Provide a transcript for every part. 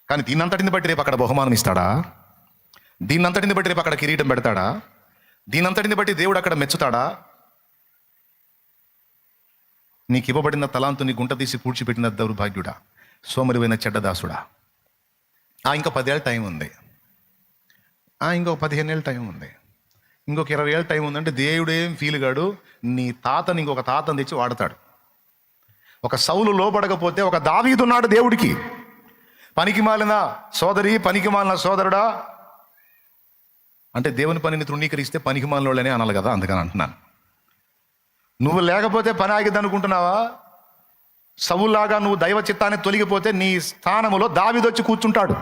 కానీ దీన్నంతటిని బట్టి రేపు అక్కడ బహుమానం ఇస్తాడా? దీన్నంతటిని బట్టి రేపు అక్కడ కిరీటం పెడతాడా? దీనంతటిని బట్టి దేవుడు అక్కడ మెచ్చుతాడా? నీకు ఇవ్వబడిన తలాంతు నీ గుంట తీసి పూడ్చిపెట్టిన దౌర్భాగ్యుడా, సోమరివైన చెడ్డదాసుడా. ఇంకా 10 ఏళ్ళ టైం ఉంది, ఇంకొక 15 ఏళ్ళ టైం ఉంది, ఇంకొక 20 ఏళ్ళ టైం ఉందంటే దేవుడు ఏం ఫీల్ కాడు. నీ తాతని ఇంకొక తాతని తెచ్చి వాడతాడు. ఒక సౌలు లోబడకపోతే ఒక దావీదున్నాడు దేవుడికి. పనికి మాలిన సోదరి, పనికి మాలిన సోదరుడా అంటే దేవుని పనిని తృణీకరిస్తే పనికి మాలిన వాళ్ళనే అనాలి కదా, అందుకని అంటున్నాను. నువ్వు లేకపోతే పని ఆగిద్ది అనుకుంటున్నావా? సౌలులాగా నువ్వు దైవ చిత్తాన్ని తొలగిపోతే నీ స్థానములో దావీదు వచ్చి కూర్చుంటాడు.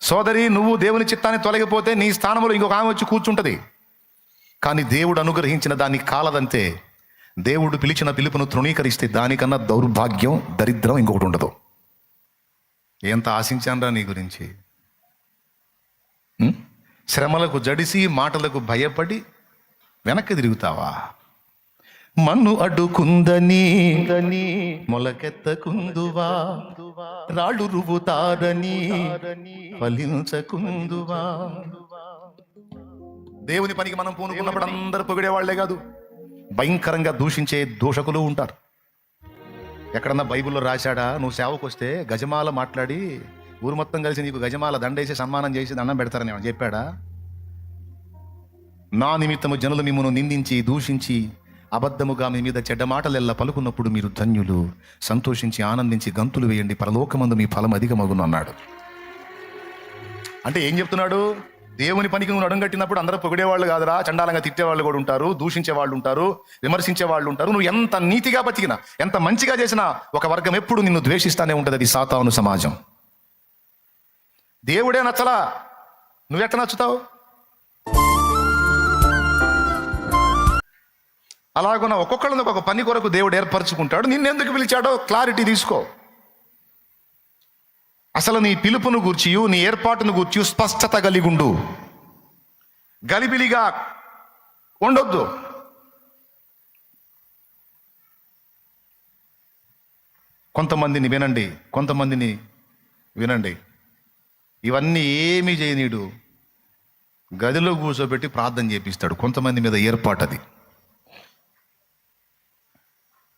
సోదరి, నువ్వు దేవుని చిత్తాన్ని తొలగిపోతే నీ స్థానంలో ఇంకొక ఆమె వచ్చి కూర్చుంటుంది. కానీ దేవుడు అనుగ్రహించిన దాన్ని కాలదంతే. దేవుడు పిలిచిన పిలుపును తృణీకరిస్తే దానికన్నా దౌర్భాగ్యం, దరిద్రం ఇంకొకటి ఉండదు. ఎంత ఆశించానరా నీ గురించి. శ్రమలకు జడిసి మాటలకు భయపడి వెనక్కి తిరుగుతావా? మన్ను అడ్డుకుందని మొలకెత్తకుందువా, రాళ్ళు రువ్వుతారని ఫలించకుందువా. దేవుని పనికి మనం పూనుకున్నప్పుడు అందరూ పొగిడేవాళ్లే కాదు, భయంకరంగా దూషించే దూషకులు ఉంటారు. ఎక్కడన్నా బైబిల్లో రాశాడా? నువ్వు సేవకు వస్తే గజమాల మాట్లాడి ఊరు మొత్తం కలిసి నీకు గజమాల దండేసి సన్మానం చేసి దండం పెడతారని ఏమన్నా చెప్పాడా? నా నిమిత్తము జనులు మిమ్మల్ని నిందించి దూషించి అబద్ధముగా మీ మీద చెడ్డ మాటలెల్లా పలుకున్నప్పుడు మీరు ధన్యులు, సంతోషించి ఆనందించి గంతులు వేయండి, పరలోకమందు మీ ఫలం అధికమగును అన్నాడు. అంటే ఏం చెప్తున్నాడు? దేవుని పనికి నువ్వు నడుంగట్టినప్పుడు అందరూ పొగిడేవాళ్ళు కాదురా, చండాలంగా తిట్టేవాళ్ళు కూడా ఉంటారు, దూషించే వాళ్ళు ఉంటారు, విమర్శించే వాళ్ళు ఉంటారు. నువ్వు ఎంత నీతిగా బతికినా, ఎంత మంచిగా చేసినా ఒక వర్గం ఎప్పుడు నిన్ను ద్వేషిస్తానే ఉంటుంది. అది సాతాను సమాజం. దేవుడే నచ్చలా, నువ్వెట్లా నచ్చుతావు? అలాగున్న ఒక్కొక్కళ్ళని ఒక పని కొరకు దేవుడు ఏర్పరచుకుంటాడు. నిన్నెందుకు పిలిచాడో క్లారిటీ తీసుకో. అసలు నీ పిలుపును గూర్చియు నీ ఏర్పాటును గూర్చి స్పష్టత కలిగుండు. గలిబిలిగా ఉండొద్దు. కొంతమందిని వినండి. ఇవన్నీ ఏమీ చేయనీడు, గదిలో కూర్చోబెట్టి ప్రార్థన చేపిస్తాడు. కొంతమంది మీద ఏర్పాటు అది.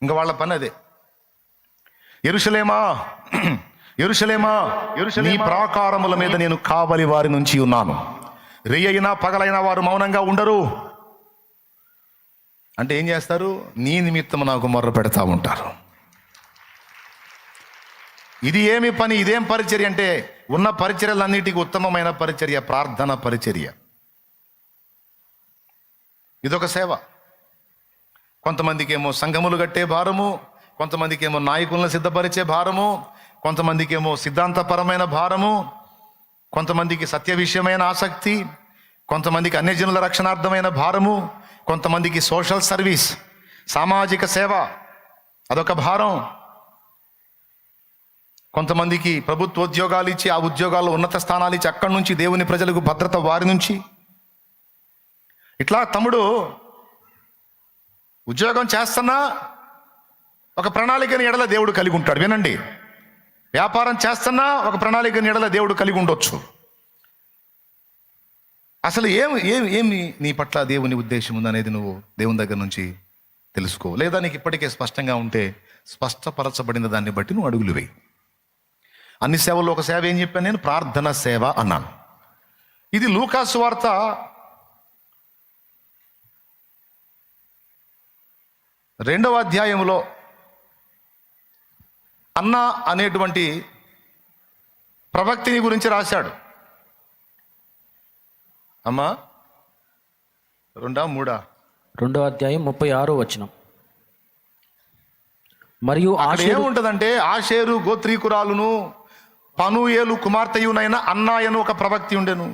ఇంకా వాళ్ళ పని అదే. యెరూషలేమా నీ ప్రాకారముల మీద నేను కావలి వారి నుంచి ఉన్నాను. రేయైనా పగలైనా వారు మౌనంగా ఉండరు. అంటే ఏం చేస్తారు? నీ నిమిత్తం నాకు మొర్ర పెడతా ఉంటారు. ఇది ఏమి పని, ఇదేం పరిచర్య అంటే ఉన్న పరిచర్యలన్నిటికీ ఉత్తమమైన పరిచర్య ప్రార్థన పరిచర్య. ఇదొక సేవ. కొంతమందికి ఏమో సంఘములు కట్టే భారము, కొంతమందికి ఏమో నాయకులను సిద్ధపరిచే భారము, కొంతమందికి ఏమో సిద్ధాంతపరమైన భారము, కొంతమందికి సత్య విషయమైన ఆసక్తి, కొంతమందికి అన్యజనుల రక్షణార్థమైన భారము, కొంతమందికి సోషల్ సర్వీస్, సామాజిక సేవ అదొక భారం, కొంతమందికి ప్రభుత్వ ఉద్యోగాలు ఇచ్చి ఆ ఉద్యోగాల్లో ఉన్నత స్థానాలు ఇచ్చి అక్కడి నుంచి దేవుని ప్రజలకు భద్రత వారి నుంచి. ఇట్లా తమ్ముడు ఉద్యోగం చేస్తున్నా ఒక ప్రణాళికని ఎడల దేవుడు కలిగి ఉంటాడు. వినండి, వ్యాపారం చేస్తున్నా ఒక ప్రణాళికని ఎడల దేవుడు కలిగి ఉండొచ్చు. అసలు ఏమి నీ పట్ల దేవుని ఉద్దేశం ఉందనేది నువ్వు దేవుని దగ్గర నుంచి తెలుసుకో. లేదా నీకు ఇప్పటికే స్పష్టంగా ఉంటే స్పష్టపరచబడిన దాన్ని బట్టి నువ్వు అడుగులు వేయి. అన్ని సేవల్లో ఒక సేవ ఏం చెప్పాను నేను? ప్రార్థన సేవ అన్నాను. ఇది లూకా సువార్త 2వ అధ్యాయంలో అన్న అనేటువంటి ప్రవక్తిని గురించి రాశాడు. అమ్మా 2వ అధ్యాయం 36వ వచనం. మరియు ఏముంటదంటే ఆషేరు గోత్రీకురాలును పనూయేలు కుమార్తెయునైన అన్నాయను ఒక ప్రవక్తి ఉండెను.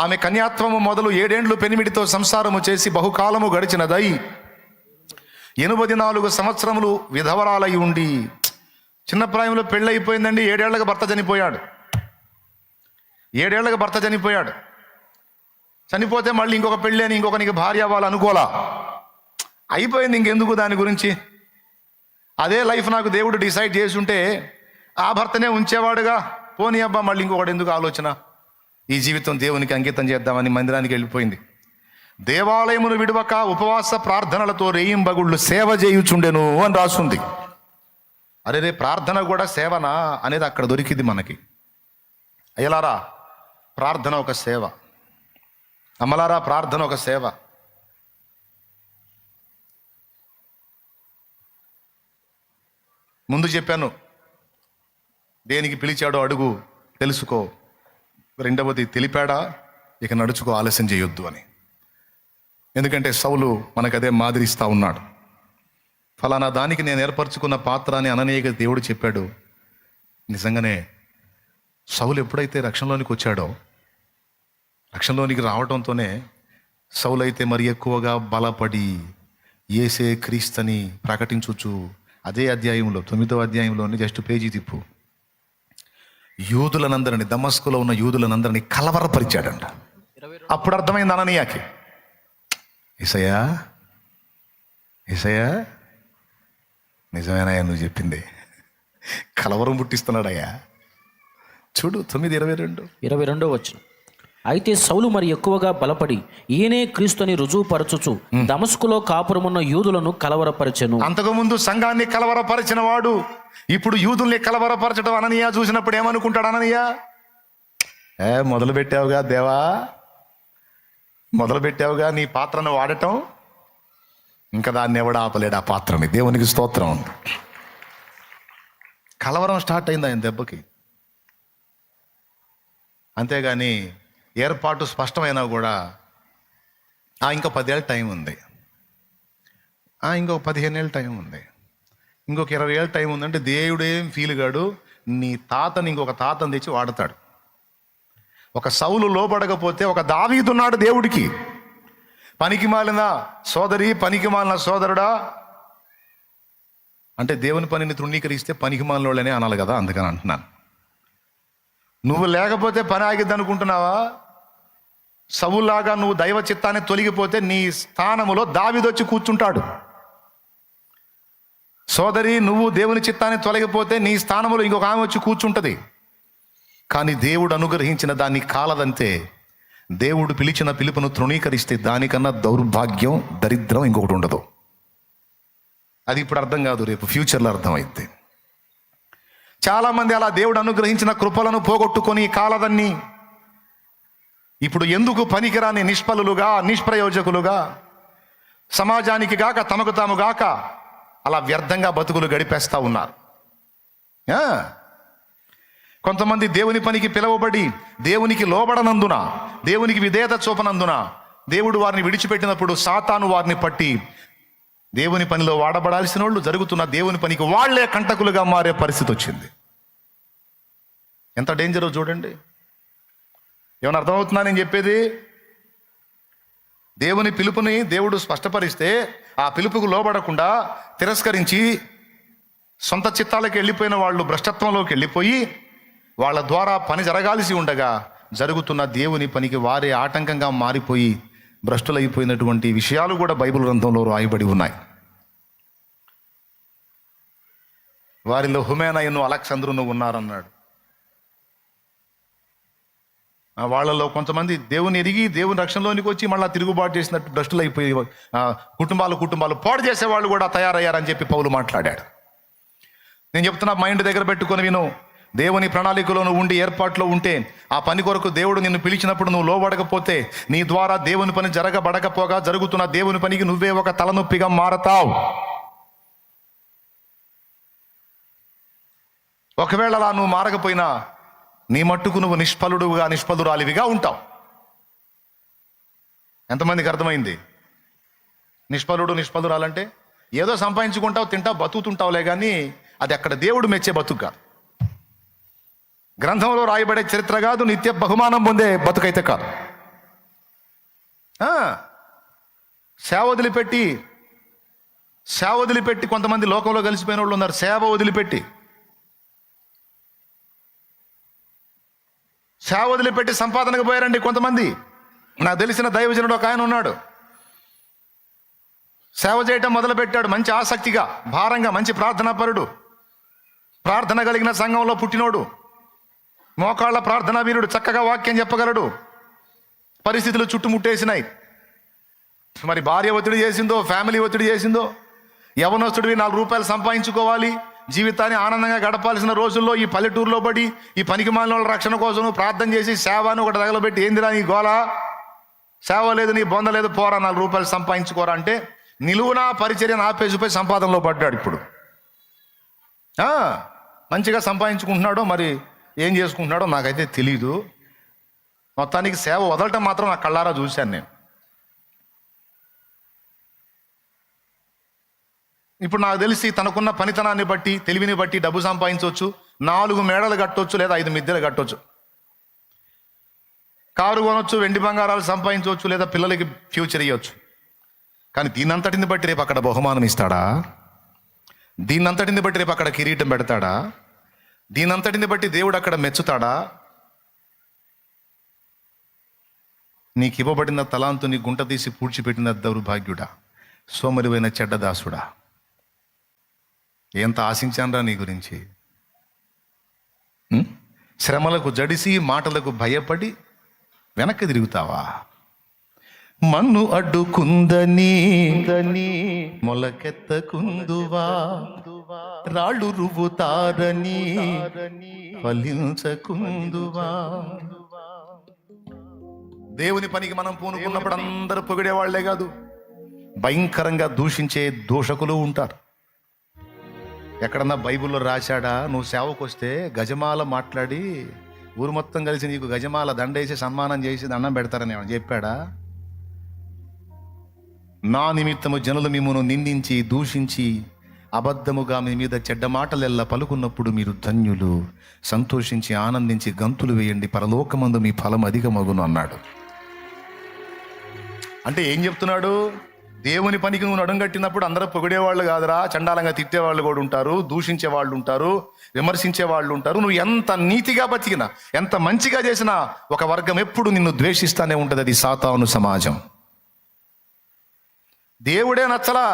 ఆమె కన్యాత్వము మొదలు 7 ఏండ్లు పెనిమిడితో సంసారము చేసి బహుకాలము గడిచినదై 84 సంవత్సరములు విధవరాలై ఉండి, చిన్న ప్రాయంలో పెళ్ళి అయిపోయిందండి. 7 ఏళ్లకు భర్త చనిపోయాడు. చనిపోతే మళ్ళీ ఇంకొక పెళ్ళి అని ఇంకొకనికి భార్య అవ్వాలి అనుకోలా. అయిపోయింది, ఇంకెందుకు దాని గురించి. అదే లైఫ్ నాకు దేవుడు డిసైడ్ చేసి ఉంటే ఆ భర్తనే ఉంచేవాడుగా, పోనీ అబ్బా మళ్ళీ ఇంకొకటి ఎందుకు ఆలోచన, ఈ జీవితం దేవునికి అంకితం చేద్దామని మందిరానికి వెళ్ళిపోయింది. దేవాలయమును విడవక ఉపవాస ప్రార్థనలతో రేయింబగుళ్ళు సేవ చేయుచుండెను అని రాసుంది. అరే రే, ప్రార్థన కూడా సేవనా అనేది అక్కడ దొరికింది మనకి. అయ్యలారా, ప్రార్థన ఒక సేవ. అమ్మలారా, ప్రార్థన ఒక సేవ. ముందు చెప్పాను, దేనికి పిలిచాడో అడుగు, తెలుసుకో. రెండవది, తెలిపాడా, ఇక నడుచుకో, ఆలస్యం చేయొద్దు అని. ఎందుకంటే సౌలు మనకదే మాదిరిస్తా ఉన్నాడు. ఫలానా దానికి నేను ఏర్పరచుకున్న పాత్ర అని అననీయగా దేవుడు చెప్పాడు. నిజంగానే సౌలు ఎప్పుడైతే రక్షణలోనికి వచ్చాడో, రక్షణలోనికి రావడంతోనే సౌలు అయితే మరి ఎక్కువగా బలపడి యేసే క్రీస్తని ప్రకటించుచు అదే అధ్యాయంలో 9వ అధ్యాయంలోని జస్ట్ పేజీ తిప్పు, యూదులనందరినీ, దమస్కులో ఉన్న యూదులనందరినీ కలవరపరిచాడంట. అప్పుడు అర్థమైంది అననీయాకి, యేసయ్యా యేసయ్యా నిజమేనాయా నువ్వు చెప్పింది, కలవరం పుట్టిస్తున్నాడయ్యా. చూడు 9:22. 22వ వచనం. అయితే సౌలు మరి ఎక్కువగా బలపడి ఈయనే క్రీస్తుని రుజువుపరచుచు దమస్కులో కాపురమున్న యూదులను కలవరపరచెను. అంతకుముందు సంఘాన్ని కలవరపరిచిన వాడు ఇప్పుడు యూదుల్ని కలవరపరచడం అననీయ చూసినప్పుడు ఏమనుకుంటాడు అననీయ? మొదలు పెట్టావుగా దేవా, మొదలు పెట్టావుగా నీ పాత్రను వాడటం, ఇంకా దాన్ని ఎవడు ఆపలేడు ఆ పాత్రని. దేవునికి స్తోత్రం. కలవరం స్టార్ట్ అయింది ఆయన దెబ్బకి. అంతేగాని ఏర్పాటు స్పష్టమైనా కూడా ఇంకో 10 ఏళ్ళ టైం ఉంది, ఇంకొక 15 ఏళ్ళ టైం ఉంది, ఇంకొక 20 ఏళ్ళ టైం ఉందంటే దేవుడేం ఫీల్ కాడు. నీ తాతని ఇంకొక తాతని తెచ్చి వాడతాడు. ఒక సౌలు లోబడకపోతే ఒక దావీదున్నాడు దేవుడికి. పనికి మాలిన సోదరి, పనికి మాలిన సోదరుడా అంటే దేవుని పనిని తృణీకరిస్తే పనికి మాలిన వాళ్ళనే అనాలి కదా, అందుకని అంటున్నాను. నువ్వు లేకపోతే పని ఆగిద్ది అనుకుంటున్నావా? సౌలులాగా నువ్వు దైవ చిత్తాన్ని తొలగిపోతే నీ స్థానములో దావీదొచ్చి కూర్చుంటాడు. సోదరి, నువ్వు దేవుని చిత్తాన్ని తొలగిపోతే నీ స్థానంలో ఇంకొక ఆమె వచ్చి కూర్చుంటుంది. కానీ దేవుడు అనుగ్రహించిన దాన్ని కాలదంతే. దేవుడు పిలిచిన పిలుపును తృణీకరిస్తే దానికన్నా దౌర్భాగ్యం, దరిద్రం ఇంకొకటి ఉండదు. అది ఇప్పుడు అర్థం కాదు, రేపు ఫ్యూచర్లో అర్థమైంది. చాలామంది అలా దేవుడు అనుగ్రహించిన కృపలను పోగొట్టుకొని కాలదన్ని ఇప్పుడు ఎందుకు పనికిరాని నిష్ఫలులుగా, నిష్ప్రయోజకులుగా, సమాజానికి గాక తమకు తాము గాక అలా వ్యర్థంగా బతుకులు గడిపేస్తూ ఉన్నారు. కొంతమంది దేవుని పనికి పిలువబడి దేవునికి లోబడనందున, దేవునికి విధేయత చూపనందున దేవుడు వారిని విడిచిపెట్టినప్పుడు సాతాను వారిని పట్టి దేవుని పనిలో వాడబడాల్సిన వాళ్ళు జరుగుతున్న దేవుని పనికి వాళ్లే కంటకులుగా మారే పరిస్థితి వచ్చింది. ఎంత డేంజరో చూడండి. ఏమైనా అర్థమవుతుందా నేను చెప్పేది? దేవుని పిలుపుని దేవుడు స్పష్టపరిస్తే ఆ పిలుపుకు లోబడకుండా తిరస్కరించి సొంత చిత్తాలకు వెళ్ళిపోయిన వాళ్ళు భ్రష్టత్వంలోకి వెళ్ళిపోయి వాళ్ళ ద్వారా పని జరగాల్సి ఉండగా జరుగుతున్న దేవుని పనికి వారే ఆటంకంగా మారిపోయి భ్రష్టులైపోయినటువంటి విషయాలు కూడా బైబిల్ గ్రంథంలో రాయబడి ఉన్నాయి. వారిలో హుమేనయును, అలెగ్జాంద్రును ఉన్నారన్నాడు. వాళ్ళలో కొంతమంది దేవుని ఎరిగి దేవుని రక్షణలోనికి వచ్చి మళ్ళీ తిరుగుబాటు చేసినట్టు భ్రష్టులైపోయి కుటుంబాలు పాడు చేసేవాళ్ళు కూడా తయారయ్యారని చెప్పి పౌలు మాట్లాడాడు. నేను చెప్తున్నా, మైండ్ దగ్గర పెట్టుకొని విను. దేవుని ప్రణాళికలో నువ్వు ఉండి ఏర్పాట్లో ఉంటే, ఆ పని కొరకు దేవుడు నిన్ను పిలిచినప్పుడు నువ్వు లోబడకపోతే నీ ద్వారా దేవుని పని జరగబడకపోగా జరుగుతున్న దేవుని పనికి నువ్వే ఒక తలనొప్పిగా మారతావు. ఒకవేళ అలా నువ్వు మారకపోయినా నీ మట్టుకు నువ్వు నిష్ఫలుడుగా, నిష్ఫలురాలివిగా ఉంటావు. ఎంతమందికి అర్థమైంది? నిష్ఫలుడు, నిష్ఫలురాలంటే ఏదో సంపాదించుకుంటావు, తింటావు, బతుకుతుంటావులే, కానీ అది అక్కడ దేవుడు మెచ్చే బతుకు కాదు. గ్రంథంలో రాయబడే చరిత్ర కాదు, నిత్య బహుమానం పొందే బతుకైతే కాదు. సేవ వదిలిపెట్టి కొంతమంది లోకంలో కలిసిపోయిన వాళ్ళు ఉన్నారు. సేవ వదిలిపెట్టి సంపాదనకు పోయారండి కొంతమంది. నాకు తెలిసిన దైవజనుడు ఒక ఆయన ఉన్నాడు. సేవ చేయటం మొదలుపెట్టాడు మంచి ఆసక్తిగా, భారంగా, మంచి ప్రార్థనాపరుడు. ప్రార్థన కలిగిన సంఘంలో పుట్టినోడు, మోకాళ్ళ ప్రార్థనా వీరుడు, చక్కగా వాక్యం చెప్పగలడు. పరిస్థితులు చుట్టుముట్టేసినాయి. మరి భార్య ఒత్తిడి చేసిందో, ఫ్యామిలీ ఒత్తిడి చేసిందో, యవనస్తుడివి 4 రూపాయలు సంపాదించుకోవాలి, జీవితాన్ని ఆనందంగా గడపాల్సిన రోజుల్లో ఈ పల్లెటూరులో పడి ఈ పనికి మాలిన వాళ్ళ రక్షణ కోసం ప్రార్థన చేసి సేవను ఒకటి తగలబెట్టి, ఏందిరా నీ గోల, సేవ లేదు, నీ బొంద లేదు, పోరా 4 రూపాయలు సంపాదించుకోరా అంటే నిలువునా పరిచర్యను ఆపేసిపోయి సంపాదనలో పడ్డాడు. ఇప్పుడు మంచిగా సంపాదించుకుంటున్నాడో మరి ఏం చేసుకుంటున్నాడో నాకైతే తెలీదు. మొత్తానికి సేవ వదలటం మాత్రం నా కళ్ళారా చూశాను నేను. ఇప్పుడు నాకు తెలిసి తనకున్న పనితనాన్ని బట్టి, తెలివిని బట్టి డబ్బు సంపాదించవచ్చు, 4 మేడలు కట్టవచ్చు, లేదా 5 మిద్దెలు కట్టవచ్చు, కారు కొనవచ్చు, వెండి బంగారాలు సంపాదించవచ్చు, లేదా పిల్లలకి ఫ్యూచర్ ఇవ్వచ్చు. కానీ దీనంతటిని బట్టి రేపు అక్కడ బహుమానం ఇస్తాడా? దీనంతటిని బట్టి రేపు అక్కడ కిరీటం పెడతాడా? దీనంతటిని బట్టి దేవుడు అక్కడ మెచ్చుతాడా? నీకు ఇవ్వబడిన తలాంతుని గుంట తీసి పూడ్చిపెట్టిన దౌర్భాగ్యుడా, సోమరివైన చెడ్డదాసుడా, ఎంత ఆశించానరా నీ గురించి. శ్రమలకు జడిసి, మాటలకు భయపడి వెనక్కి తిరుగుతావా? మన్ను అడ్డుకుందని మొలకెత్తకుందువా, రాళ్ళు రువ్వుతారని ఫలించకుందువా. దేవుని పనికి మనం పూనుకున్నప్పుడు అందరూ పొగిడేవాళ్లే కాదు, భయంకరంగా దూషించే దూషకులు ఉంటారు. ఎక్కడన్నా బైబిల్లో రాశాడా, నువ్వు సేవకు వస్తే గజమాల మాట్లాడి ఊరు మొత్తం కలిసి నీకు గజమాల దండేసి సన్మానం చేసి దండం పెడతారని ఏమన్నా చెప్పాడా? నా నిమిత్తము జనులు మిమ్మును నిందించి దూషించి అబద్ధముగా మీ మీద చెడ్డ మాటలెల్లా పలుకున్నప్పుడు మీరు ధన్యులు, సంతోషించి ఆనందించి గంతులు వేయండి, పరలోకమందు మీ ఫలం అధికమగును అన్నాడు. అంటే ఏం చెప్తున్నాడు? దేవుని పనికి నువ్వు నడుంగట్టినప్పుడు అందరూ పొగిడేవాళ్ళు కాదురా, చండాలంగా తిట్టేవాళ్ళు కూడా ఉంటారు, దూషించే వాళ్ళు ఉంటారు, విమర్శించే వాళ్ళు ఉంటారు. నువ్వు ఎంత నీతిగా బతికినా, ఎంత మంచిగా చేసినా ఒక వర్గం ఎప్పుడు నిన్ను ద్వేషిస్తానే ఉంటుంది. అది సాతాను సమాజం. దేవుడే నచ్చలా,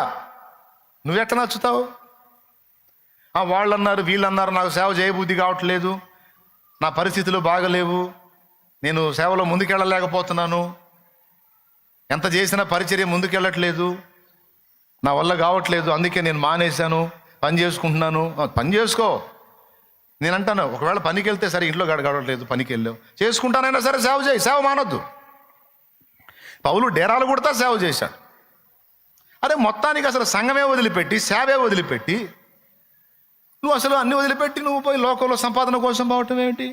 నువ్వెట్లా నచ్చుతావు? వాళ్ళు అన్నారు, వీళ్ళు అన్నారు, నాకు సేవ చేయబుద్ధి కావట్లేదు, నా పరిస్థితులు బాగలేవు, నేను సేవలో ముందుకెళ్ళలేకపోతున్నాను, ఎంత చేసినా పరిచర్య ముందుకెళ్ళట్లేదు, నా వల్ల కావట్లేదు, అందుకే నేను మానేశాను, పని చేసుకుంటున్నాను. పని చేసుకో. నేను అంటాను, ఒకవేళ పనికి వెళ్తే సరే ఇంట్లో గడగడట్లేదు, పనికి వెళ్ళావు, చేసుకుంటానైనా సరే సేవ చేయి, సేవ మానొద్దు. పౌలు డేరాలు కొడతా సేవ చేశాడు. అరే మొత్తానికి అసలు సంఘమే వదిలిపెట్టి, సేవే వదిలిపెట్టి, నువ్వు అసలు అన్ని వదిలిపెట్టి నువ్వు పోయి లోకంలో సంపాదన కోసం పోవటం ఏమిటి?